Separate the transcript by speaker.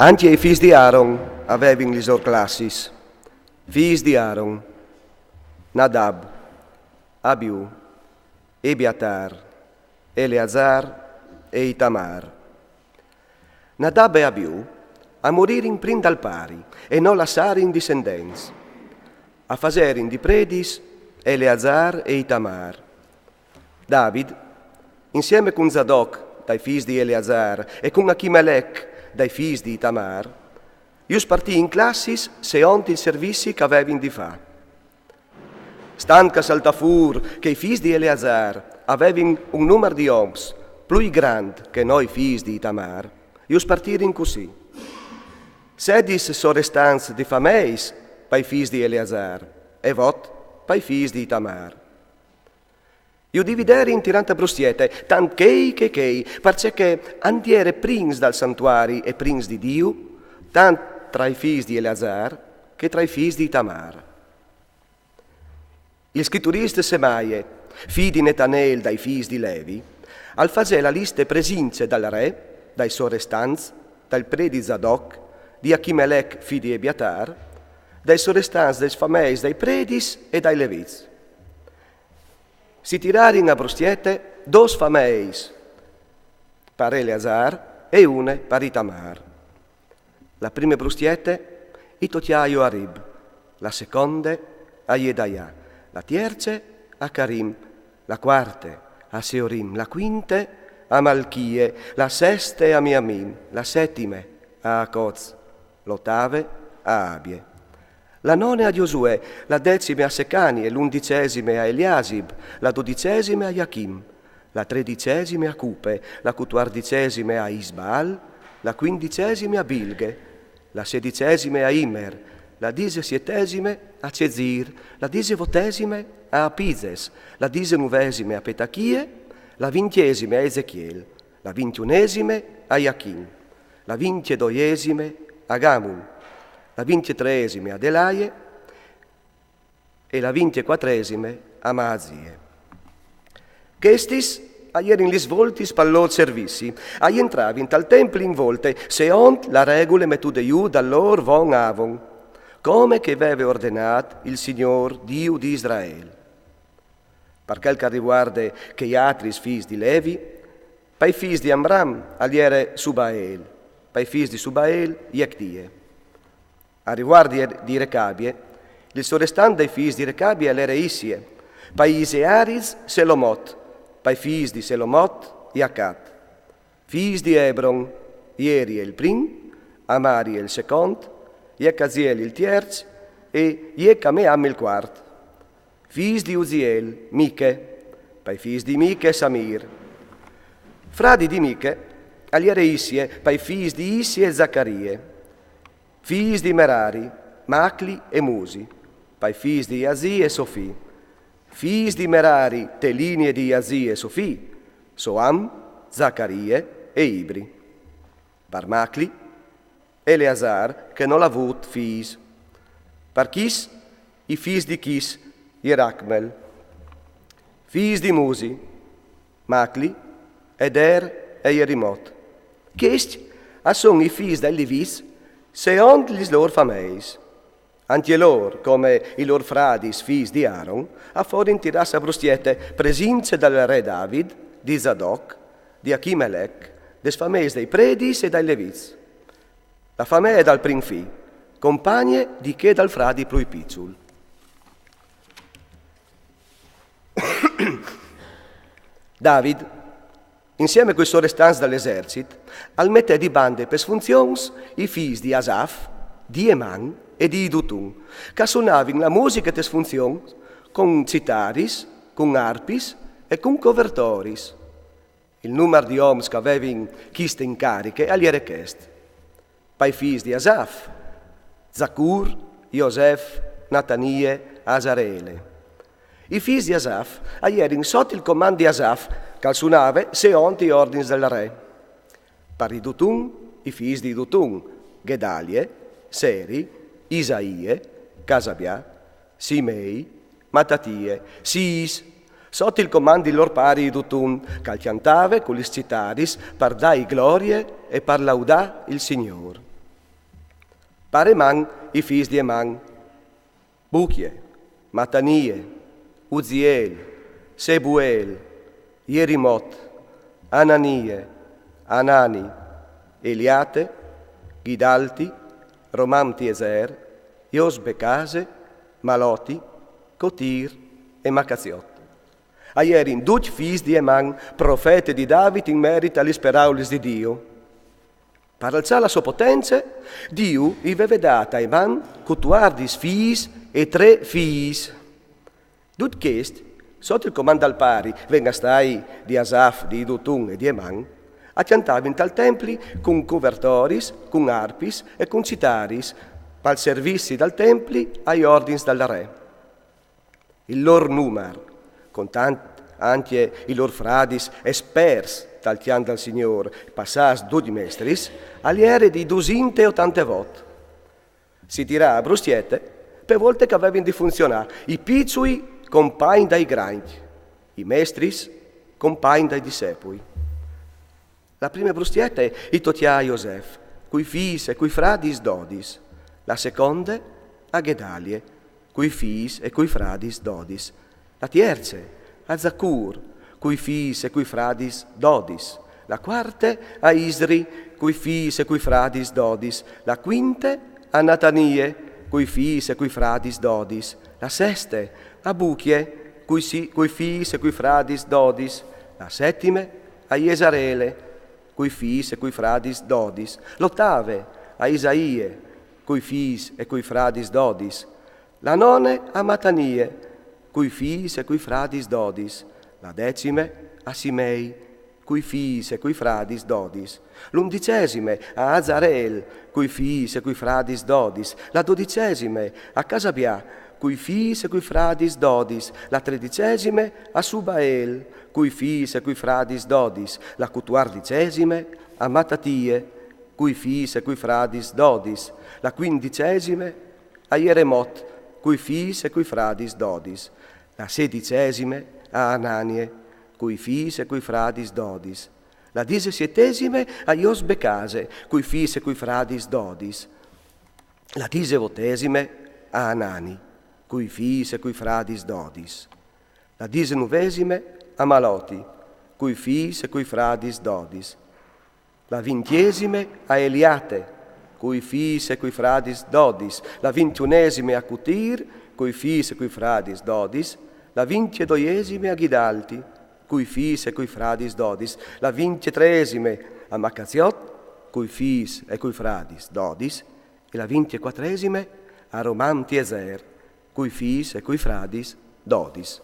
Speaker 1: Anche i figli di Aaron avevano le loro classi. Figli di Aaron: Nadab, Abiu, Ebiatar, Eleazar e Itamar. Nadab e Abiu a morire in prin dal pari e non lasciare in discendenza. A fare in di predis Eleazar e Itamar. David, insieme con Zadok dai figli di Eleazar e con Achimelech dai figli di Itamar, ius partì in classis secondo il servizi che avevano di fa. Stanca saltafur che i figli di Eleazar avevano un numero di oms più grande che noi figli di Itamar, ius partirono così. 16 sorestanze di fameis per i figli di Eleazar e vot per i figli di Itamar. Io divideri in tirante brustiete, tant che, perché andiere prins dal santuari e prins di Dio, tant tra i figli di Eleazar che tra i figli di Itamar. Il scritturista Semaie, figlio di Netanel dai figli di Levi, al fase la lista presinze dal re, dai sorestanz, dal pre di Zadok, di Achimelech figlio di Ebiatar, dai sorestanz dei fameis dai predis e dai leviz. Si tirarono a brustiete 2 fameis per Eleazar e una per Itamar. La prima brustiete i totiaio a Rib, la seconda a Jedaiah, la terza a Karim, la quarta a Seorim, la quinta a Malchie, la sesta a Miamim, la settima a Acoz, l'ottava a Abie. La nona a Giosuè, la 10ª a Secani e l'11ª a Eliasib, la 12ª a Iachim, la 13ª a Cupe, la 14ª a Isbaal, la 15ª a Bilge, la 16ª a Imer, la 17ª a Cezir, la 18ª a Apizes, la 19ª a Petachie, la 20ª a Ezechiel, la 21ª a Iachim, la 22ª a Gamum, la 23ª a Delaie e la 24ª a Maazie. Questis erano gli svolti per loro servizi, ai entravi in tal tempio in volte, secondo la regola mettude iu da loro von avon, come che aveva ordinato il Signor Dio di Israele. Per quel che riguarda che gli altri figli di Levi, per i figli di Amram aliere Subael, per i figli di Subael Iecdie. A riguardo di Recabie, il sorrestante dei figli di Recabie era Issie, per i Searis Selomot, per i figli di Selomot Iacat, figli di Hebron, Ieri il prim, Amari il secondo, Iecaziel il terzo e Iecameam il quarto, figli di Uziel, Miche, per i figli di Miche Samir. Fradi di Miche, aliere Issie, per i figli di Issie e Zaccarie, figli di Merari, Macli e Musi, per i figli di Iasi e Sofì, figli di Merari, Telini di Iasi e Sofì, Soam, Zaccarie e Ibri. Per Macli, Eleazar, che non ha avuto figli. Per Chis, i figli di Chis, Ierachmel. Figli di Musi, Macli, Eder e Jerimot. Questi sono i figli dei Levis, secondo gli loro fameis. Anche loro, come i loro fradis, figli di Aaron, a fuori tirassa brustiete presinze dal re David, di Zadok, di Achimelech, des fameis dei predis e dai leviz. La famea è dal prinfi, compagne di che dal fradi plui pizzul. David, insieme coi suoi restanti dall'esercito, al mette di bande per funzioni i figli di Asaf, di Eman e di Idutun, che suonavano la musica per funzioni con citaris, con arpis e con covertoris. Il numero di uomini che avevano queste incariche agli era questo. Per i figli di Asaf, Zacur, Iosef, Natanie, Asarele. I figli di Asaf erano sotto il comando di Asaf, che suonava secondo gli ordini del re. Per Idutun, i figli di Idutun, Gedalie, Seri, Isaie, Casabia, Simei, Matatie, Sis, sotto il comando di lor pari Idutun, che cantava con gli citaris per dai glorie e per laudà il Signore. Pareman i fils di Eman, Buchie, Matanie, Uziel, Sebuel, Jerimot, Ananie, Anani, Eliate, Ghidalti, Romamtieser, Iosbecase, Maloti, Cotir e Macaziot. Aierin duc fils di Eman, profete di David in merito alle speraulis di Dio. Per alzare la sua potenza, Dio gli aveva data a Eman cutuardis fis e 3 fis. Dut chest, sotto il comando al pari, venga stai di Asaf, di Idutun e di Eman, acciantavano tal templi con convertoris, con arpis e con citaris, per servizi dal templi ai ordins dal re. Il loro numero, con anche i loro fradis espers tal tian dal Signor, passas 12 mestris, aliere di 280 vot. Si tira a brustiette, per volte che avevano di funzionare, i pizzui compagni dai grandi, i mestris compagni dai discepoli. La prima brustietta è i totia a Iosef, cui fis e cui fradis dodis. La seconda a Gedalie, cui fis e cui fradis dodis. La terza a Zacur, cui fis e cui fradis dodis. La quarta a Isri, cui fis e cui fradis dodis. La quinta a Natanie, cui fis e cui fradis dodis. La sesta a Buchie, cui fis e cui fradis dodis. La settima a Iesarele, cui fis e cui fradis dodis. L'ottava a Isaie, cui fis e cui fradis dodis. La nona a Matanie, cui fis e cui fradis dodis. La decima a Simei, cui fis e cui fradis dodis. L'undicesima a Azarel, cui fis e cui fradis dodis. La dodicesima a Casabia, cui fis e cui fradis dodis. La tredicesima a Subael, cui fis e cui fradis dodis. La quattuordicesima a Matatie, cui fis e cui fradis dodis. La quindicesima a Jeremot, cui fis e cui fradis dodis. La sedicesima a Ananie, cui fis e cui fradis dodis. La 17esima a Iosbecase, cui fis e cui fradis dodis. La 18esima a Anani, cui fis e cui fradis dodis. La 19esima a Maloti, cui fis e cui fradis dodis. La 20esima a Eliate, cui fis e cui fradis dodis. La 21esima a Cutir, cui fis e cui fradis dodis. La 22esima a Ghidalti, cui fis e cui fradis dodis. La 23esima a Macaziot, cui fis e cui fradis dodis. E la 24esima a Romamtieser, cui fis e cui fradis dodis.